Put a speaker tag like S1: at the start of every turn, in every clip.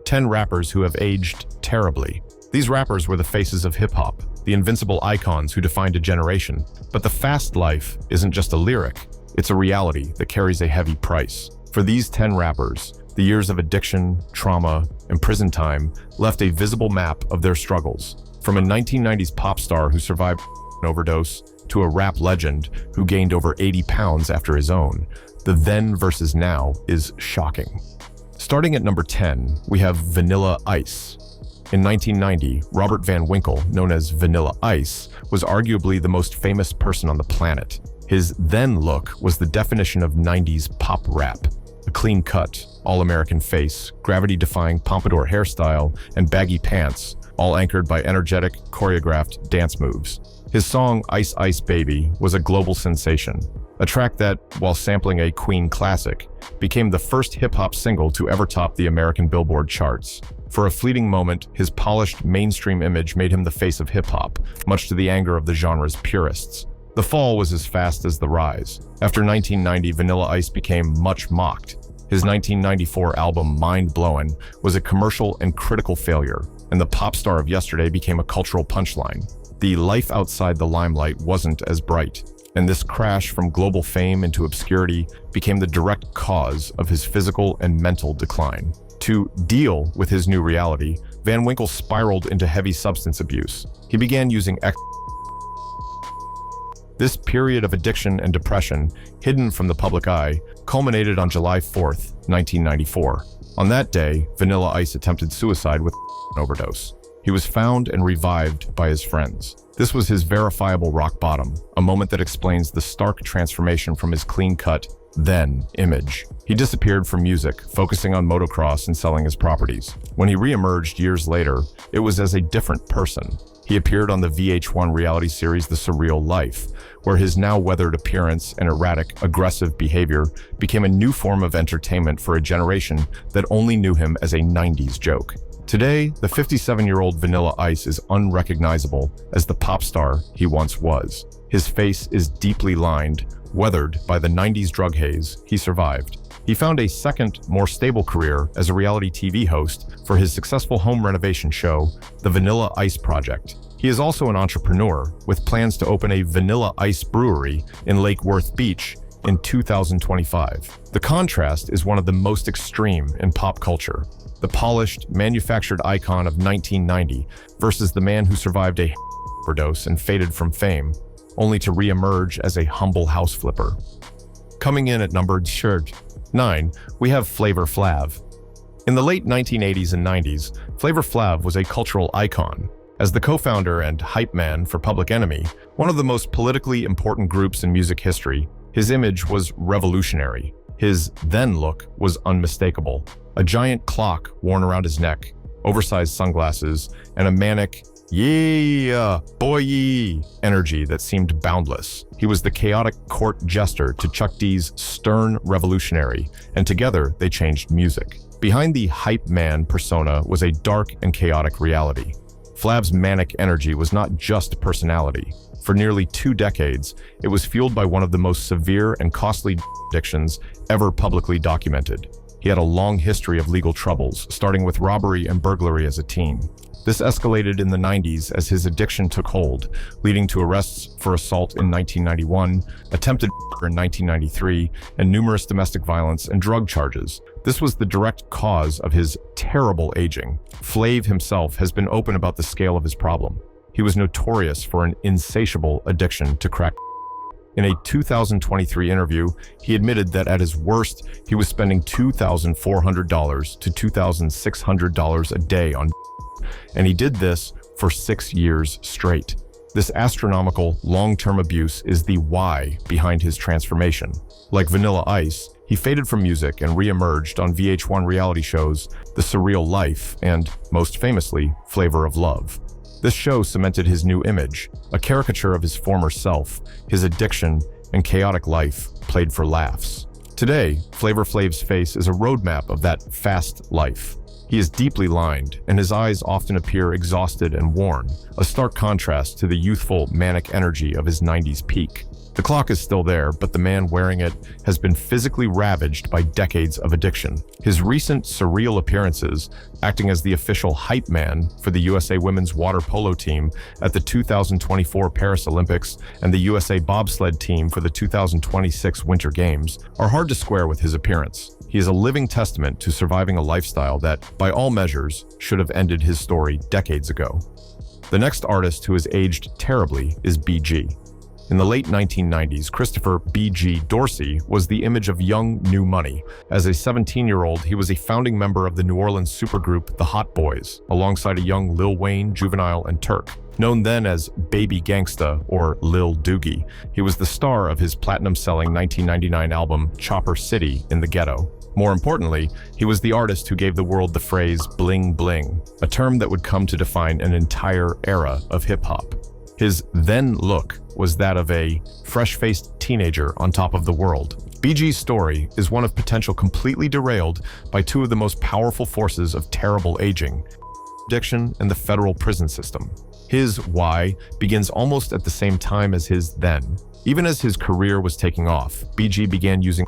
S1: 10 rappers who have aged terribly. These rappers were the faces of hip-hop, the invincible icons who defined a generation. But the fast life isn't just a lyric, it's a reality that carries a heavy price. For these 10 rappers, the years of addiction, trauma, and prison time left a visible map of their struggles. From a 1990s pop star who survived an overdose to a rap legend who gained over 80 pounds after his own, the then versus now is shocking. Starting at number 10, we have Vanilla Ice. In 1990, Robert Van Winkle, known as Vanilla Ice, was arguably the most famous person on the planet. His then look was the definition of 90s pop rap. A clean-cut, all-American face, gravity-defying pompadour hairstyle, and baggy pants, all anchored by energetic, choreographed dance moves. His song Ice Ice Baby was a global sensation, a track that, while sampling a Queen classic, became the first hip-hop single to ever top the American Billboard charts. For a fleeting moment, his polished, mainstream image made him the face of hip-hop, much to the anger of the genre's purists. The fall was as fast as the rise. After 1990, Vanilla Ice became much mocked. His 1994 album, Mind Blowin', was a commercial and critical failure, and the pop star of yesterday became a cultural punchline. The life outside the limelight wasn't as bright, and this crash from global fame into obscurity became the direct cause of his physical and mental decline. To deal with his new reality, Van Winkle spiraled into heavy substance abuse. He began using This period of addiction and depression, hidden from the public eye, culminated on July 4th, 1994. On that day, Vanilla Ice attempted suicide with an overdose. He was found and revived by his friends. This was his verifiable rock bottom, a moment that explains the stark transformation from his clean-cut, then image. He disappeared from music, focusing on motocross and selling his properties. When he re-emerged years later, it was as a different person. He appeared on the VH1 reality series The Surreal Life, where his now weathered appearance and erratic, aggressive behavior became a new form of entertainment for a generation that only knew him as a 90s joke. Today, the 57-year-old Vanilla Ice is unrecognizable as the pop star he once was. His face is deeply lined, weathered by the 90s drug haze he survived. He found a second, more stable career as a reality TV host for his successful home renovation show, The Vanilla Ice Project. He is also an entrepreneur with plans to open a Vanilla Ice brewery in Lake Worth Beach in 2025. The contrast is one of the most extreme in pop culture. The polished, manufactured icon of 1990 versus the man who survived a overdose and faded from fame, only to re-emerge as a humble house flipper. Coming in at number 9, we have Flavor Flav. In the late 1980s and 90s, Flavor Flav was a cultural icon. As the co-founder and hype man for Public Enemy, one of the most politically important groups in music history, his image was revolutionary. His then look was unmistakable. A giant clock worn around his neck, oversized sunglasses, and a manic, yeah, boy, energy that seemed boundless. He was the chaotic court jester to Chuck D's stern revolutionary, and together they changed music. Behind the hype man persona was a dark and chaotic reality. Flav's manic energy was not just personality. For nearly 2 decades, it was fueled by one of the most severe and costly addictions ever publicly documented. He had a long history of legal troubles, starting with robbery and burglary as a teen. This escalated in the 90s as his addiction took hold, leading to arrests for assault in 1991, attempted murder in 1993, and numerous domestic violence and drug charges. This was the direct cause of his terrible aging. Flav himself has been open about the scale of his problem. He was notorious for an insatiable addiction to crack. In a 2023 interview, he admitted that at his worst, he was spending $2,400 to $2,600 a day on, and he did this for 6 years straight. This astronomical, long-term abuse is the why behind his transformation. Like Vanilla Ice, he faded from music and re-emerged on VH1 reality shows The Surreal Life and, most famously, Flavor of Love. This show cemented his new image, a caricature of his former self, his addiction, and chaotic life played for laughs. Today, Flavor Flav's face is a roadmap of that fast life. He is deeply lined, and his eyes often appear exhausted and worn, a stark contrast to the youthful, manic energy of his 90s peak. The clock is still there, but the man wearing it has been physically ravaged by decades of addiction. His recent surreal appearances, acting as the official hype man for the USA women's water polo team at the 2024 Paris Olympics and the USA bobsled team for the 2026 Winter Games, are hard to square with his appearance. He is a living testament to surviving a lifestyle that, by all measures, should have ended his story decades ago. The next artist who has aged terribly is B.G. In the late 1990s, Christopher B.G. Dorsey was the image of young, new money. As a 17-year-old, he was a founding member of the New Orleans supergroup The Hot Boys, alongside a young Lil Wayne, Juvenile, and Turk. Known then as Baby Gangsta or Lil Doogie, he was the star of his platinum-selling 1999 album Chopper City in the Ghetto. More importantly, he was the artist who gave the world the phrase bling bling, a term that would come to define an entire era of hip-hop. His then look was that of a fresh-faced teenager on top of the world. BG's story is one of potential completely derailed by two of the most powerful forces of terrible aging, addiction and the federal prison system. His why begins almost at the same time as his then. Even as his career was taking off, BG began using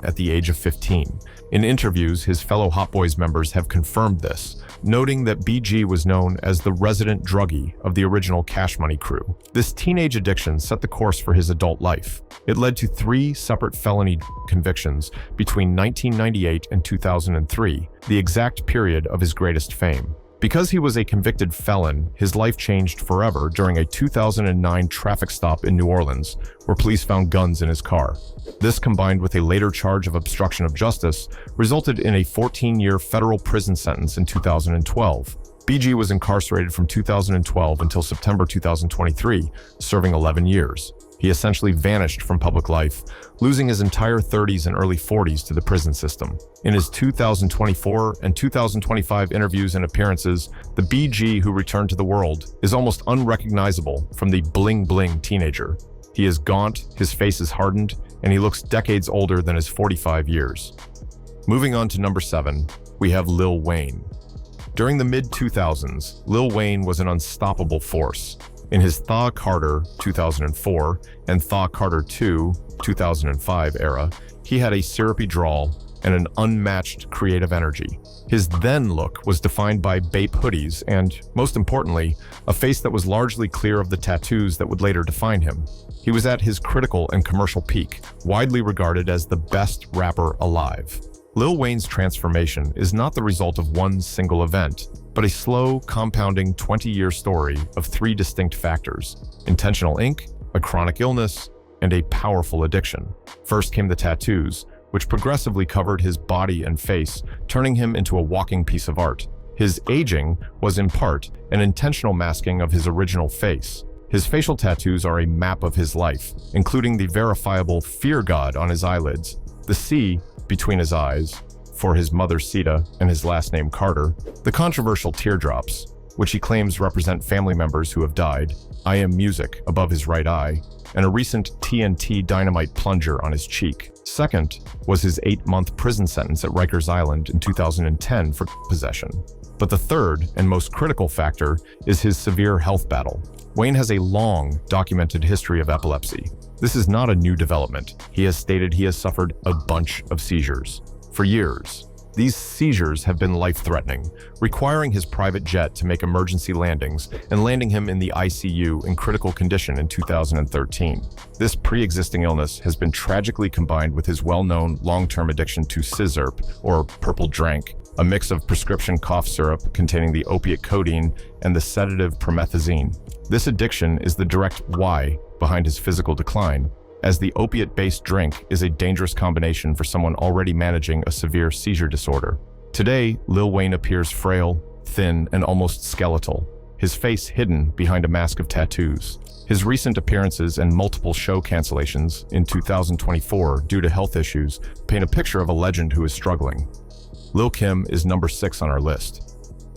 S1: at the age of 15. In interviews, his fellow Hot Boys members have confirmed this, noting that BG was known as the resident druggie of the original Cash Money crew. This teenage addiction set the course for his adult life. It led to 3 separate felony convictions between 1998 and 2003, the exact period of his greatest fame. Because he was a convicted felon, his life changed forever during a 2009 traffic stop in New Orleans, where police found guns in his car. This, combined with a later charge of obstruction of justice, resulted in a 14-year federal prison sentence in 2012. BG was incarcerated from 2012 until September 2023, serving 11 years. He essentially vanished from public life, losing his entire 30s and early 40s to the prison system. In his 2024 and 2025 interviews and appearances, the BG who returned to the world is almost unrecognizable from the bling-bling teenager. He is gaunt, his face is hardened, and he looks decades older than his 45 years. Moving on to number 7, we have Lil Wayne. During the mid-2000s, Lil Wayne was an unstoppable force. In his Thaw Carter 2004 and Thaw Carter 2 2005 era, he had a syrupy drawl and an unmatched creative energy. His then look was defined by Bape hoodies and, most importantly, a face that was largely clear of the tattoos that would later define him. He was at his critical and commercial peak, widely regarded as the best rapper alive. Lil Wayne's transformation is not the result of one single event, but a slow, compounding 20-year story of 3 distinct factors: intentional ink, a chronic illness, and a powerful addiction. First came the tattoos, which progressively covered his body and face, turning him into a walking piece of art. His aging was in part an intentional masking of his original face. His facial tattoos are a map of his life, including the verifiable fear god on his eyelids, the C between his eyes, for his mother Sita and his last name Carter, the controversial teardrops, which he claims represent family members who have died, I Am Music above his right eye, and a recent TNT dynamite plunger on his cheek. Second was his 8-month prison sentence at Rikers Island in 2010 for possession. But the third and most critical factor is his severe health battle. Wayne has a long, documented history of epilepsy. This is not a new development. He has stated he has suffered a bunch of seizures. For years, these seizures have been life-threatening, requiring his private jet to make emergency landings and landing him in the ICU in critical condition in 2013. This pre-existing illness has been tragically combined with his well-known long-term addiction to Sizzurp, or purple drank, a mix of prescription cough syrup containing the opiate codeine and the sedative promethazine. This addiction is the direct why behind his physical decline, as the opiate-based drink is a dangerous combination for someone already managing a severe seizure disorder. Today, Lil Wayne appears frail, thin, and almost skeletal, his face hidden behind a mask of tattoos. His recent appearances and multiple show cancellations in 2024 due to health issues paint a picture of a legend who is struggling. Lil Kim is number 6 on our list.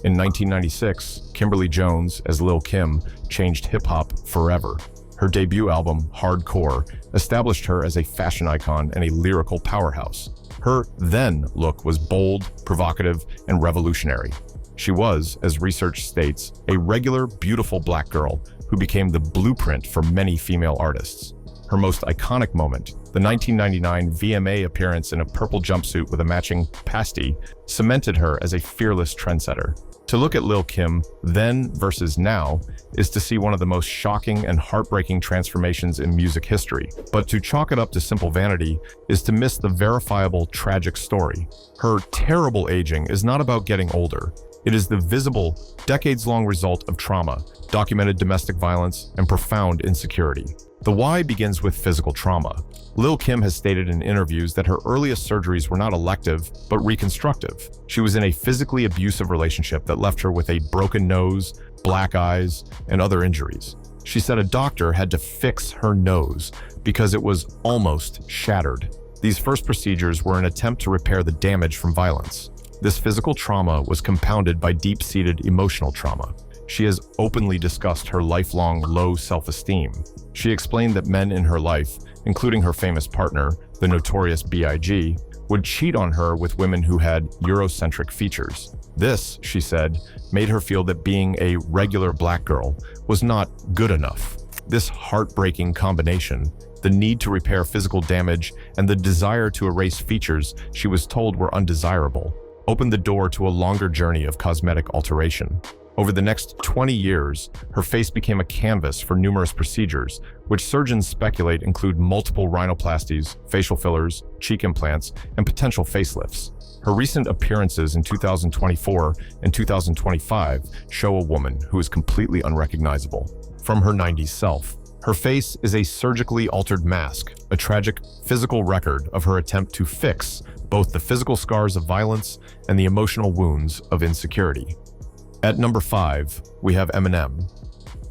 S1: In 1996, Kimberly Jones as Lil Kim changed hip-hop forever. Her debut album, Hardcore, established her as a fashion icon and a lyrical powerhouse. Her then look was bold, provocative, and revolutionary. She was, as research states, a regular, beautiful black girl who became the blueprint for many female artists. Her most iconic moment, the 1999 VMA appearance in a purple jumpsuit with a matching pasty, cemented her as a fearless trendsetter. To look at Lil' Kim then versus now is to see one of the most shocking and heartbreaking transformations in music history. But to chalk it up to simple vanity is to miss the verifiable, tragic story. Her terrible aging is not about getting older. It is the visible, decades-long result of trauma, documented domestic violence, and profound insecurity. The why begins with physical trauma. Lil' Kim has stated in interviews that her earliest surgeries were not elective, but reconstructive. She was in a physically abusive relationship that left her with a broken nose, black eyes, and other injuries. She said a doctor had to fix her nose because it was almost shattered. These first procedures were an attempt to repair the damage from violence. This physical trauma was compounded by deep-seated emotional trauma. She has openly discussed her lifelong low self-esteem. She explained that men in her life, including her famous partner, the notorious B.I.G., would cheat on her with women who had Eurocentric features. This, she said, made her feel that being a regular black girl was not good enough. This heartbreaking combination, the need to repair physical damage and the desire to erase features she was told were undesirable, opened the door to a longer journey of cosmetic alteration. Over the next 20 years, her face became a canvas for numerous procedures, which surgeons speculate include multiple rhinoplasties, facial fillers, cheek implants, and potential facelifts. Her recent appearances in 2024 and 2025 show a woman who is completely unrecognizable from her 90s self. Her face is a surgically altered mask, a tragic physical record of her attempt to fix both the physical scars of violence and the emotional wounds of insecurity. At number 5, we have Eminem.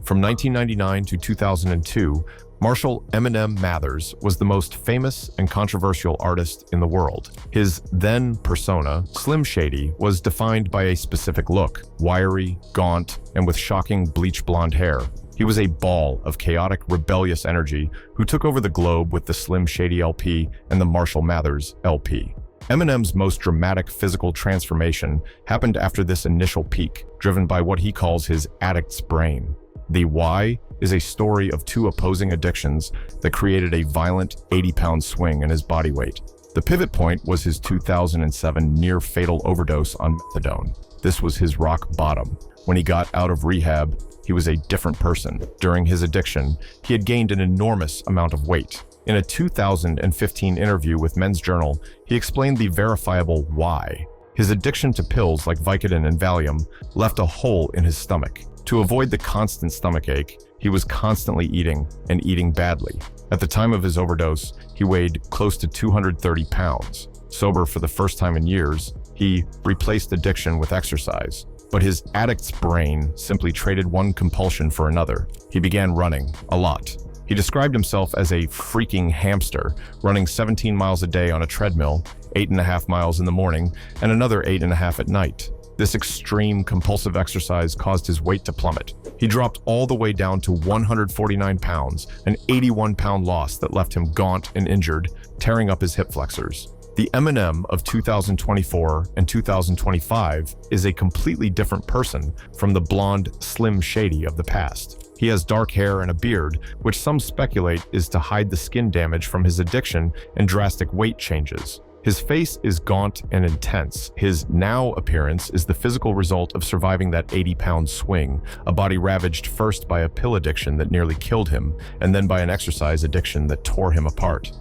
S1: From 1999 to 2002, Marshall Eminem Mathers was the most famous and controversial artist in the world. His then persona, Slim Shady, was defined by a specific look, wiry, gaunt, and with shocking bleach blonde hair. He was a ball of chaotic, rebellious energy who took over the globe with the Slim Shady LP and the Marshall Mathers LP. Eminem's most dramatic physical transformation happened after this initial peak, driven by what he calls his addict's brain. The Why is a story of two opposing addictions that created a violent 80-pound swing in his body weight. The pivot point was his 2007 near-fatal overdose on methadone. This was his rock bottom. When he got out of rehab, he was a different person. During his addiction, he had gained an enormous amount of weight. In a 2015 interview with Men's Journal, he explained the verifiable why. His addiction to pills like Vicodin and Valium left a hole in his stomach. To avoid the constant stomachache, he was constantly eating and eating badly. At the time of his overdose, he weighed close to 230 pounds. Sober for the first time in years, he replaced addiction with exercise. But his addict's brain simply traded one compulsion for another. He began running, a lot. He described himself as a freaking hamster, running 17 miles a day on a treadmill, 8.5 miles in the morning, and another 8.5 at night. This extreme compulsive exercise caused his weight to plummet. He dropped all the way down to 149 pounds, an 81-pound loss that left him gaunt and injured, tearing up his hip flexors. The Eminem of 2024 and 2025 is a completely different person from the blonde Slim Shady of the past. He has dark hair and a beard, which some speculate is to hide the skin damage from his addiction and drastic weight changes. His face is gaunt and intense. His now appearance is the physical result of surviving that 80-pound swing, a body ravaged first by a pill addiction that nearly killed him, and then by an exercise addiction that tore him apart.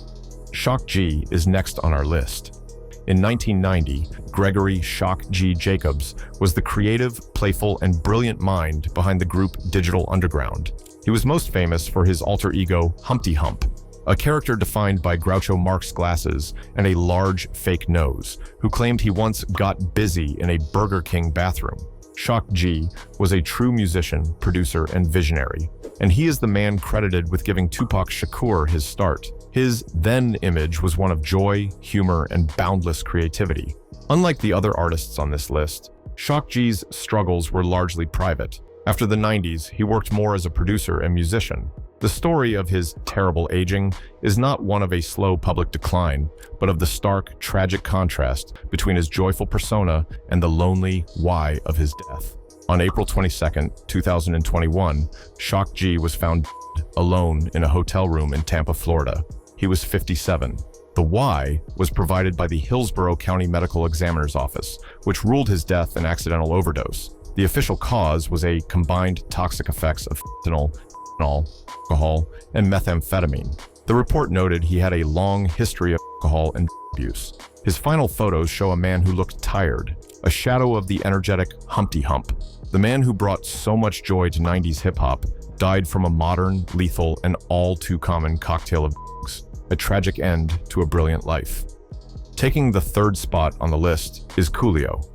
S1: Shock G is next on our list. In 1990, Gregory Shock G. Jacobs was the creative, playful, and brilliant mind behind the group Digital Underground. He was most famous for his alter ego, Humpty Hump, a character defined by Groucho Marx glasses and a large fake nose, who claimed he once got busy in a Burger King bathroom. Shock G was a true musician, producer, and visionary, and he is the man credited with giving Tupac Shakur his start. His then image was one of joy, humor, and boundless creativity. Unlike the other artists on this list, Shock G's struggles were largely private. After the 90s, he worked more as a producer and musician. The story of his terrible aging is not one of a slow public decline, but of the stark, tragic contrast between his joyful persona and the lonely why of his death. On April 22, 2021, Shock G was found dead, alone in a hotel room in Tampa, Florida. He was 57. The why was provided by the Hillsborough County Medical Examiner's Office, which ruled his death an accidental overdose. The official cause was a combined toxic effects of fentanyl, alcohol, and methamphetamine. The report noted he had a long history of alcohol and abuse. His final photos show a man who looked tired, a shadow of the energetic Humpty Hump. The man who brought so much joy to 90s hip-hop died from a modern, lethal, and all too common cocktail of drugs, a tragic end to a brilliant life. Taking the third spot on the list is Coolio.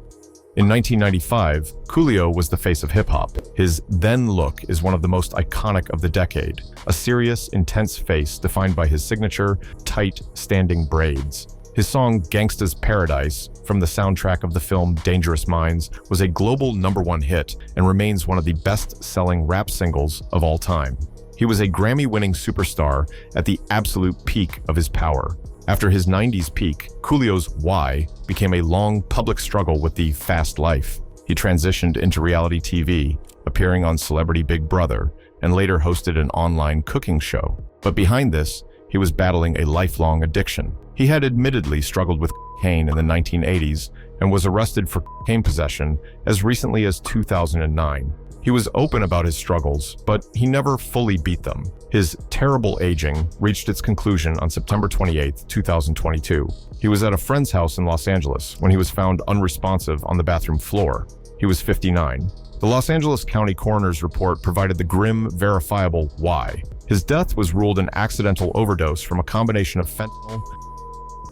S1: In 1995, Coolio was the face of hip-hop. His then look is one of the most iconic of the decade, a serious, intense face defined by his signature, tight, standing braids. His song Gangsta's Paradise, from the soundtrack of the film Dangerous Minds, was a global #1 hit and remains one of the best-selling rap singles of all time. He was a Grammy-winning superstar at the absolute peak of his power. After his 90s peak, Coolio's why became a long public struggle with the fast life. He transitioned into reality TV, appearing on Celebrity Big Brother, and later hosted an online cooking show. But behind this, he was battling a lifelong addiction. He had admittedly struggled with cocaine in the 1980s and was arrested for cocaine possession as recently as 2009. He was open about his struggles, but he never fully beat them. His terrible aging reached its conclusion on September 28, 2022. He was at a friend's house in Los Angeles when he was found unresponsive on the bathroom floor. He was 59. The Los Angeles County Coroner's report provided the grim, verifiable why. His death was ruled an accidental overdose from a combination of fentanyl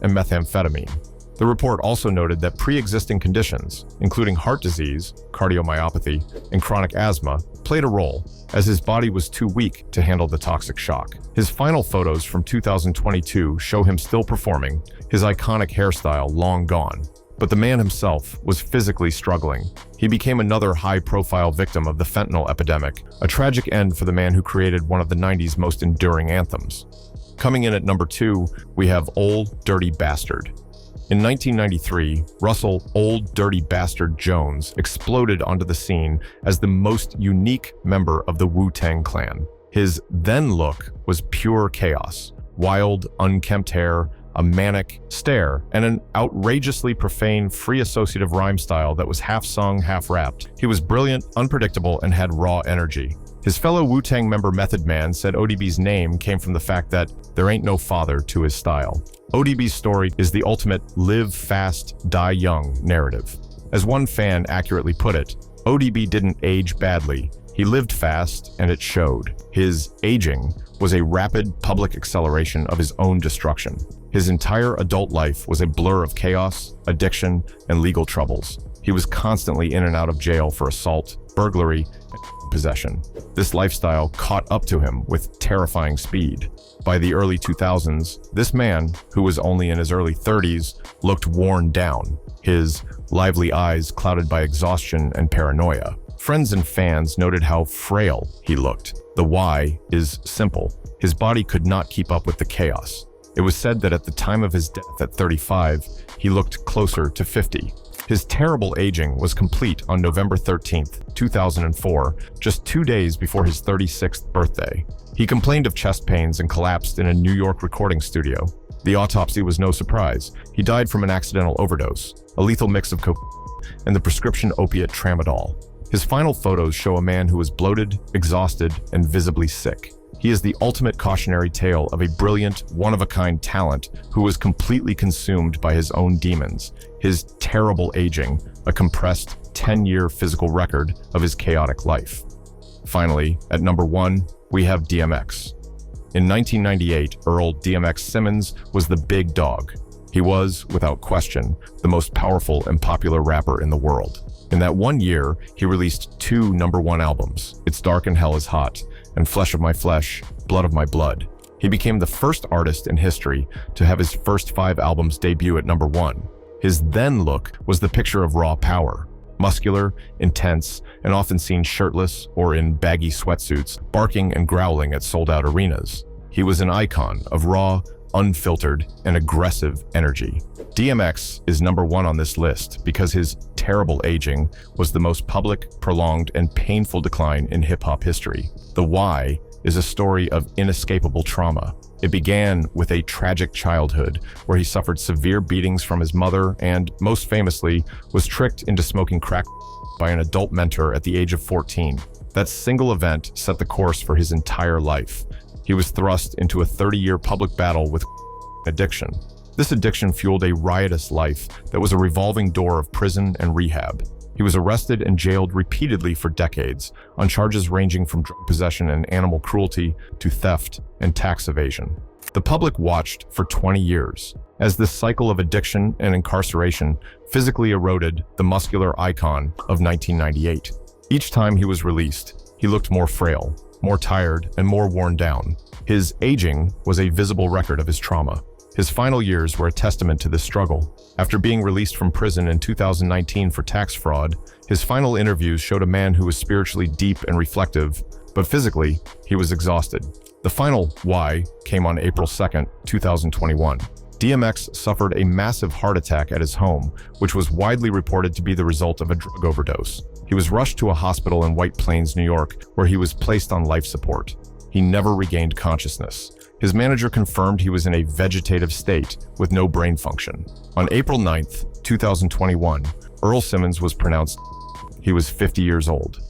S1: and methamphetamine. The report also noted that pre-existing conditions, including heart disease, cardiomyopathy, and chronic asthma, played a role, as his body was too weak to handle the toxic shock. His final photos from 2022 show him still performing, his iconic hairstyle long gone. But the man himself was physically struggling. He became another high-profile victim of the fentanyl epidemic, a tragic end for the man who created one of the 90s most enduring anthems. Coming in at number 2, we have Old Dirty Bastard. In 1993, Russell Old Dirty Bastard Jones exploded onto the scene as the most unique member of the Wu-Tang Clan. His then look was pure chaos, wild, unkempt hair, a manic stare, and an outrageously profane, free associative rhyme style that was half sung, half rapped. He was brilliant, unpredictable, and had raw energy. His fellow Wu-Tang member Method Man said ODB's name came from the fact that there ain't no father to his style. ODB's story is the ultimate live fast, die young narrative. As one fan accurately put it, ODB didn't age badly. He lived fast, and it showed. His aging was a rapid public acceleration of his own destruction. His entire adult life was a blur of chaos, addiction, and legal troubles. He was constantly in and out of jail for assault, burglary, and possession. This lifestyle caught up to him with terrifying speed. By the early 2000s, this man, who was only in his early 30s, looked worn down, his lively eyes clouded by exhaustion and paranoia. Friends and fans noted how frail he looked. The why is simple. His body could not keep up with the chaos. It was said that at the time of his death at 35, he looked closer to 50. His terrible aging was complete on November 13, 2004, just 2 days before his 36th birthday. He complained of chest pains and collapsed in a New York recording studio. The autopsy was no surprise. He died from an accidental overdose, a lethal mix of cocaine and the prescription opiate tramadol. His final photos show a man who is bloated, exhausted, and visibly sick. He is the ultimate cautionary tale of a brilliant, one-of-a-kind talent who was completely consumed by his own demons. His terrible aging, a compressed 10-year physical record of his chaotic life. Finally, at number 1, we have DMX. In 1998, Earl DMX Simmons was the big dog. He was, without question, the most powerful and popular rapper in the world. In that 1 year, he released 2 #1 albums, It's Dark and Hell is Hot, and Flesh of My Flesh, Blood of My Blood. He became the first artist in history to have his first 5 albums debut at number 1. His then look was the picture of raw power. muscular, intense, and often seen shirtless or in baggy sweatsuits, barking and growling at sold-out arenas. He was an icon of raw, unfiltered, and aggressive energy. DMX is number one on this list because his terrible aging was the most public, prolonged, and painful decline in hip-hop history. The Why is a story of inescapable trauma. It began with a tragic childhood where he suffered severe beatings from his mother and, most famously, was tricked into smoking crack by an adult mentor at the age of 14. That single event set the course for his entire life. He was thrust into a 30-year public battle with addiction. This addiction fueled a riotous life that was a revolving door of prison and rehab. He was arrested and jailed repeatedly for decades on charges ranging from drug possession and animal cruelty to theft and tax evasion. The public watched for 20 years as this cycle of addiction and incarceration physically eroded the muscular icon of 1998. Each time he was released, he looked more frail, more tired, and more worn down. His aging was a visible record of his trauma. His final years were a testament to this struggle. After being released from prison in 2019 for tax fraud, his final interviews showed a man who was spiritually deep and reflective, but physically, he was exhausted. The final Why came on April 2nd, 2021. DMX suffered a massive heart attack at his home, which was widely reported to be the result of a drug overdose. He was rushed to a hospital in White Plains, New York, where he was placed on life support. He never regained consciousness. His manager confirmed he was in a vegetative state with no brain function. On April 9th, 2021, Earl Simmons was pronounced. He was 50 years old.